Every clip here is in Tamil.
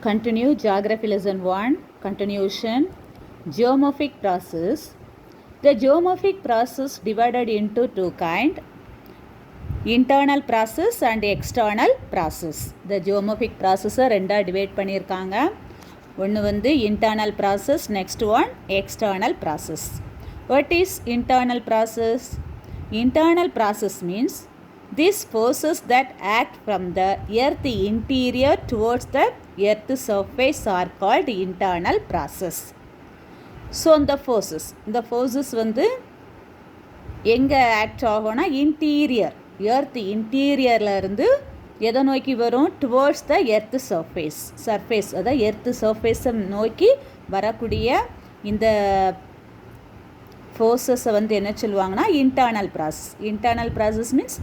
Continue Geography Lesson 1. Continuation. Geomorphic process. The geomorphic process divided into two kind. Internal process and external process. The geomorphic process ரெண்டா divide பண்ணியிருக்காங்க. ஒன்று வந்து internal process, next one external process. What is internal process? Internal process means these forces that act from the earth interior towards the earth surface are called internal process. So இந்த forces வந்து எங்கே ஆக்ட் ஆகும்னா இன்டீரியர் எர்த் இன்டீரியரில் இருந்து எதை நோக்கி வரும் டுவோர்ட்ஸ் த எர்த் சர்ஃபேஸ் அதாவது எர்த் சர்ஃபேஸை நோக்கி வரக்கூடிய இந்த ஃபோர்ஸஸை வந்து என்ன சொல்லுவாங்கன்னா இன்டர்னல் ப்ராசஸ் மீன்ஸ்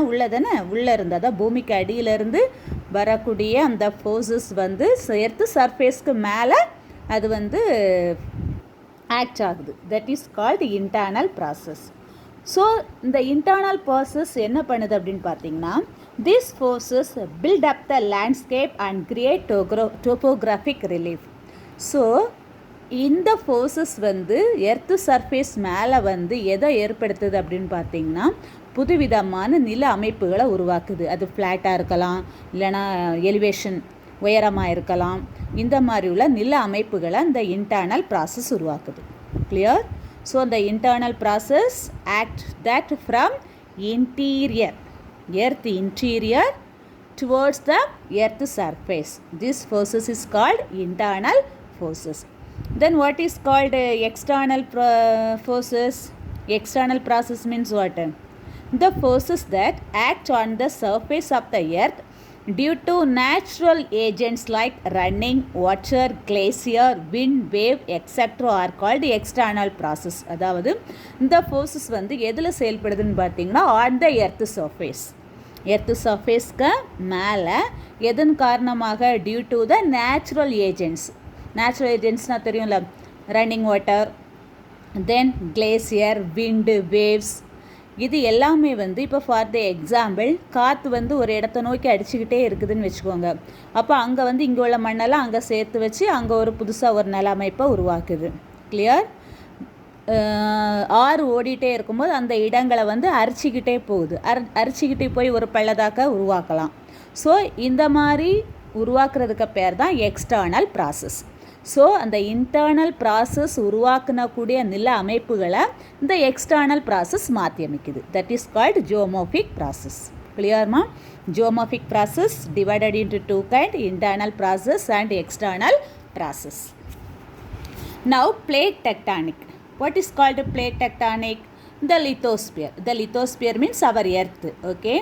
உள்ள தானே உள்ளே இருந்து அதாவது பூமிக்கு அடியிலேருந்து வரக்கூடிய அந்த ஃபோர்ஸஸ் வந்து எர்த் சர்ஃபேஸ்க்கு மேலே அது வந்து ஆக்ட் ஆகுது. That is called internal process. So இந்த இன்டர்னல் ப்ராசஸ் என்ன பண்ணுது அப்படின்னு பார்த்தீங்கன்னா this forces build up the landscape and create topographic relief. So இந்த ஃபோர்ஸஸ் வந்து எர்த்து சர்ஃபேஸ் மேலே வந்து எதை ஏற்படுத்துது அப்படின்னு பார்த்தீங்கன்னா புதுவிதமான நில அமைப்புகளை உருவாக்குது. அது ஃப்ளாட்டாக இருக்கலாம், இல்லைனா எலிவேஷன் உயரமாக இருக்கலாம். இந்த மாதிரி உள்ள நில அமைப்புகளை இந்த இன்டர்னல் ப்ராசஸ் உருவாக்குது. கிளியர்? ஸோ அந்த internal process act that from interior earth interior towards the earth surface. This forces is called internal forces. Then what is called external forces? External process means what? The forces that act on the surface of the earth due to natural agents like running water, glacier, wind, wave, etc. are called external process. அதாவது இந்த forces வந்து எதில் செயல்படுதுன்னு பார்த்தீங்கன்னா on the earth surface. Earth சர்ஃபேஸ்க்கு மேலே எதன் காரணமாக டியூ டு த நேச்சுரல் ஏஜென்ட்ஸ்னால் தெரியும்ல, running water, then glacier, wind, waves, இது எல்லாமே வந்து இப்போ ஃபார் த எக்ஸாம்பிள் காற்று வந்து ஒரு இடத்த நோக்கி அடிச்சுக்கிட்டே இருக்குதுன்னு வச்சுக்கோங்க. அப்போ அங்கே வந்து இங்கே உள்ள மண்ணெல்லாம் அங்கே சேர்த்து வச்சு அங்கே ஒரு புதுசாக ஒரு நில அமைப்பை உருவாக்குது. கிளியர்? ஆறு ஓடிட்டே இருக்கும்போது அந்த இடங்களை வந்து அரிச்சிக்கிட்டே போகுது. அரிச்சிக்கிட்டே போய் ஒரு பள்ளத்தாக்க உருவாக்கலாம். ஸோ இந்த மாதிரி உருவாக்குறதுக்கு பேர் தான் எக்ஸ்டர்னல் ப்ராசஸ். ஸோ அந்த இன்டர்னல் ப்ராசஸ் உருவாக்கினக்கூடிய நில அமைப்புகளை இந்த எக்ஸ்டர்னல் ப்ராசஸ் மாற்றி அமைக்குது. That is called geomorphic process. கிளியர்மா? Geomorphic process divided into two kind, internal process and external process. Now plate tectonic. What is called plate tectonic? The lithosphere. The lithosphere means our earth. Okay?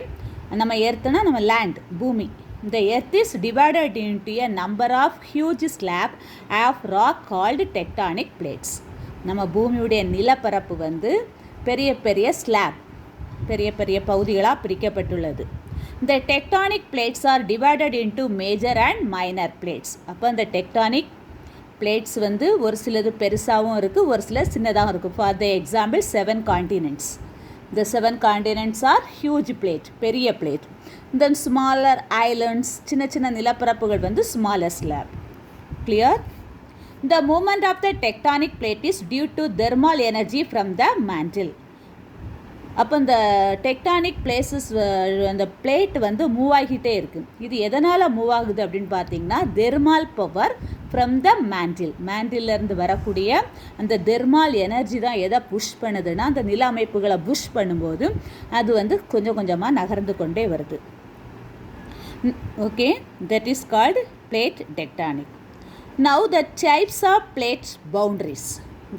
நம்ம எர்த்னா நம்ம லேண்ட், பூமி. The earth is divided into a number of huge slabs of rock called tectonic plates. நம்ம பூமியுடைய நிலப்பரப்பு வந்து பெரிய பெரிய ஸ்லாப், பெரிய பெரிய பகுதிகளாக பிரிக்கப்பட்டுள்ளது. The tectonic plates are divided into major and minor plates. அப்போ அந்த டெக்டானிக் பிளேட்ஸ் வந்து ஒரு சிலது பெருசாகவும் இருக்குது, ஒரு சில சின்னதாகவும் இருக்குது. For the example 7 continents. The 7 continents are huge plate, பெரிய பிளேட். தென் ஸ்மாலர் ஐலண்ட்ஸ், சின்ன சின்ன நிலப்பரப்புகள் வந்து smaller slab. Clear? The movement of the tectonic plate is due to thermal energy from the mantle. அப்போ இந்த டெக்டானிக் பிளேசஸ் அந்த பிளேட் வந்து மூவ் ஆகிட்டே இருக்குது. இது எதனால் மூவ் ஆகுது அப்படின்னு பார்த்தீங்கன்னா தெர்மால் பவர் ஃப்ரம் த மேண்டிலிருந்து வரக்கூடிய அந்த தெர்மால் எனர்ஜி தான் எதை புஷ் பண்ணுதுன்னா அந்த நில அமைப்புகளை புஷ் பண்ணும்போது அது வந்து கொஞ்சம் கொஞ்சமாக நகர்ந்து கொண்டே வருது. Okay, that is called plate tectonic. Now the types of plate boundaries.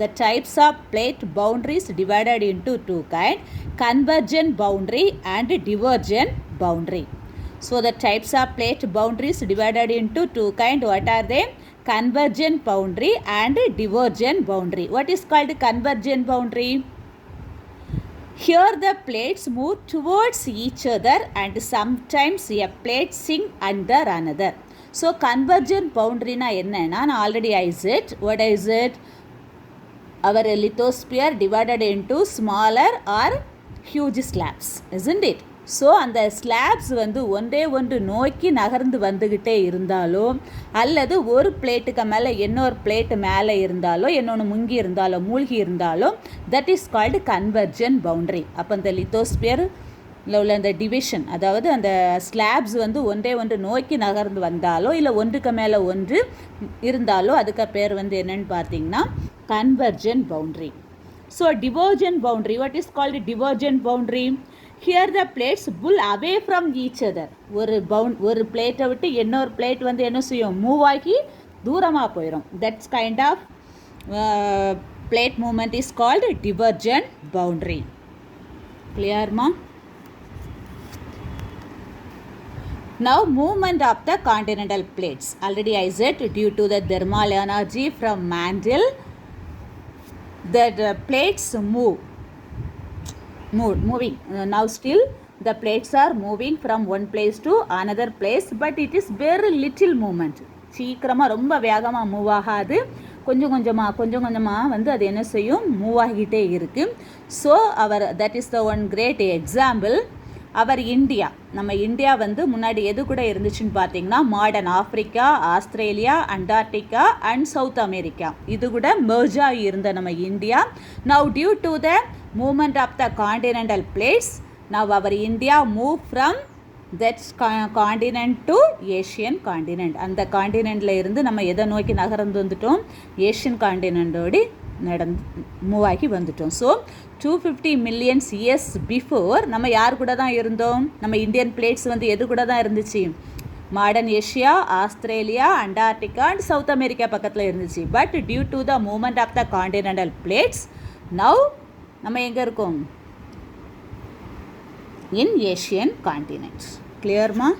The types of plate boundaries divided into two kind, convergent boundary and divergent boundary. So the types of plate boundaries divided into two kind, what are they? Convergent boundary and divergent boundary. What is called convergent boundary? Here the plates move towards each other and sometimes a plate sink under another. So convergent boundary na enna na already I said. What is it? Our lithosphere divided into smaller or huge slabs, isn't it? So அந்த ஸ்லாப்ஸ் வந்து ஒன்றே ஒன்று நோக்கி நகர்ந்து வந்துக்கிட்டே இருந்தாலோ அல்லது ஒரு பிளேட்டுக்கு மேலே இன்னொரு பிளேட்டு மேலே இருந்தாலோ இன்னொன்று முங்கி இருந்தாலோ மூழ்கி இருந்தாலோ that is called convergent boundary. அப்போ அந்த லித்தோஸ்பியர் உள்ள அந்த டிவிஷன், அதாவது அந்த ஸ்லாப்ஸ் வந்து ஒன்றே ஒன்று நோக்கி நகர்ந்து வந்தாலோ இல்லை ஒன்றுக்கு மேலே ஒன்று இருந்தாலோ அதுக்கு பேர் வந்து என்னென்னு பார்த்தீங்கன்னா convergent boundary. So divergent boundary, what is called divergent boundary? Here the plates pull away from each other. ஒரு பிளேட்டை விட்டு இன்னொரு பிளேட் வந்து என்ன செய்யும், மூவ் ஆகி தூரமாக போயிடும். That's kind of plate movement is called divergent boundary. கிளியர்மா? Now movement of the continental plates. Already I said due to the thermal energy from mantle, the plates moving. Now still the plates are moving from one place to another place, but it is very little movement. சீக்கிரமாக ரொம்ப வேகமாக மூவ் ஆகாது, கொஞ்சம் கொஞ்சமாக வந்து அது என்ன செய்யும், மூவ் ஆகிட்டே இருக்குது. So that is the one great example. Our India, நம்ம இந்தியா வந்து முன்னாடி எது கூட இருந்துச்சுன்னு பார்த்தீங்கன்னா modern Africa, Australia, Antarctica and south America, இது கூட மெர்ஜாக இருந்த நம்ம India. Now due to the movement of the continental plates, now our India move from that continent to Asian continent. அந்த காண்டினென்ட்டில் இருந்து நம்ம எதை நோக்கி நகர்ந்து வந்துட்டோம், ஏஷியன் காண்டினென்ட்டோடு மூவ் ஆகி வந்துட்டோம். ஸோ 250 million years பிஃபோர் நம்ம யார் கூட தான் இருந்தோம், நம்ம இந்தியன் பிளேட்ஸ் வந்து எது கூட தான் இருந்துச்சு, modern Asia, Australia, Antarctica and south America பக்கத்தில் இருந்துச்சு. But due to the movement of the continental plates now நம்ம எங்கே இருக்கோம், இன் ஏஷியன் காண்டினென்ட். கிளியர்மா?